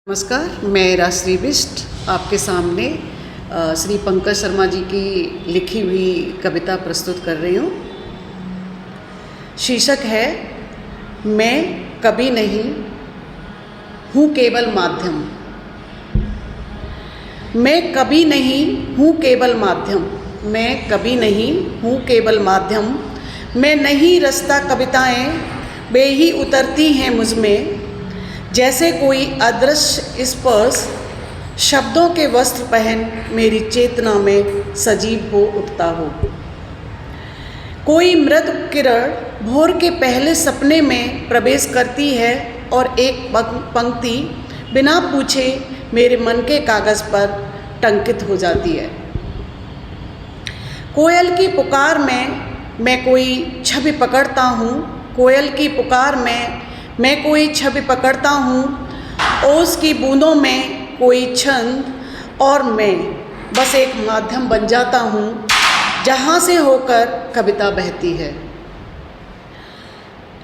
नमस्कार, मैं राजश्री बिष्ट आपके सामने श्री पंकज शर्मा जी की लिखी हुई कविता प्रस्तुत कर रही हूँ। शीर्षक है मैं कभी नहीं हूँ केवल माध्यम। मैं कभी नहीं हूँ केवल माध्यम, मैं कभी नहीं हूँ केवल माध्यम। मैं नहीं रचता कविताएं, वे ही उतरती हैं मुझ में। जैसे कोई अदृश्य स्पर्श शब्दों के वस्त्र पहन मेरी चेतना में सजीव हो उठता हो। कोई मृदु किरण भोर के पहले सपने में प्रवेश करती है और एक पंक्ति बिना पूछे मेरे मन के कागज पर टंकित हो जाती है। कोयल की पुकार में मैं कोई छवि पकड़ता हूँ। कोयल की पुकार में मैं कोई छवि पकड़ता हूँ। ओस की बूंदों में कोई छंद और मैं बस एक माध्यम बन जाता हूँ जहाँ से होकर कविता बहती है।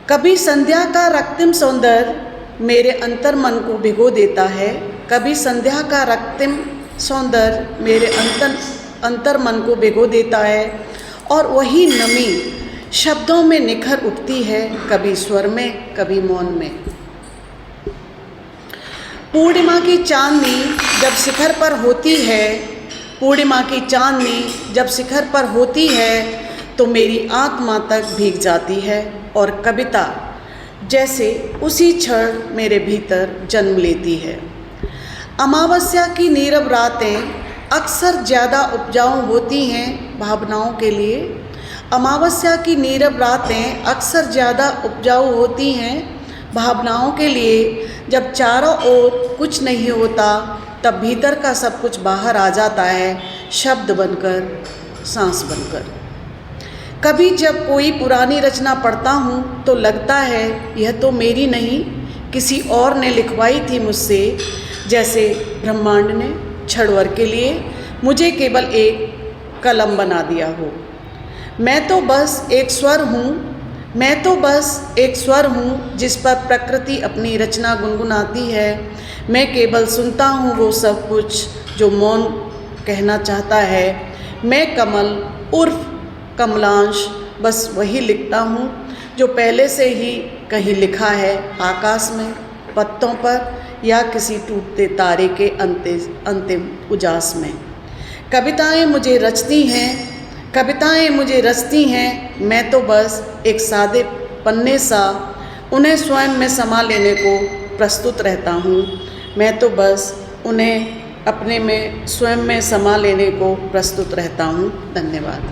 कभी संध्या का रक्तिम सौंदर्य मेरे अंतर मन को भिगो देता है। कभी संध्या का रक्तिम सौंदर्य मेरे अंतर मन को भिगो देता है और वही नमी शब्दों में निखर उठती है, कभी स्वर में कभी मौन में। पूर्णिमा की चांदनी जब शिखर पर होती है, पूर्णिमा की चांदनी जब शिखर पर होती है तो मेरी आत्मा तक भीग जाती है और कविता जैसे उसी क्षण मेरे भीतर जन्म लेती है। अमावस्या की नीरव रातें अक्सर ज़्यादा उपजाऊ होती हैं भावनाओं के लिए। अमावस्या की नीरव रातें अक्सर ज़्यादा उपजाऊ होती हैं भावनाओं के लिए। जब चारों ओर कुछ नहीं होता तब भीतर का सब कुछ बाहर आ जाता है, शब्द बनकर, सांस बनकर। कभी जब कोई पुरानी रचना पढ़ता हूँ तो लगता है यह तो मेरी नहीं, किसी और ने लिखवाई थी मुझसे। जैसे ब्रह्मांड ने क्षणभर के लिए मुझे केवल एक कलम बना दिया हो। मैं तो बस एक स्वर हूँ, मैं तो बस एक स्वर हूँ जिस पर प्रकृति अपनी रचना गुनगुनाती है। मैं केवल सुनता हूँ वो सब कुछ जो मौन कहना चाहता है। मैं कमल उर्फ कमलांश बस वही लिखता हूँ जो पहले से ही कहीं लिखा है, आकाश में, पत्तों पर या किसी टूटते तारे के अंतिम उजास में। कविताएं मुझे रचती हैं, कविताएं मुझे रचती हैं। मैं तो बस एक सादे पन्ने सा उन्हें स्वयं में समा लेने को प्रस्तुत रहता हूँ। मैं तो बस उन्हें अपने में स्वयं में समा लेने को प्रस्तुत रहता हूँ। धन्यवाद।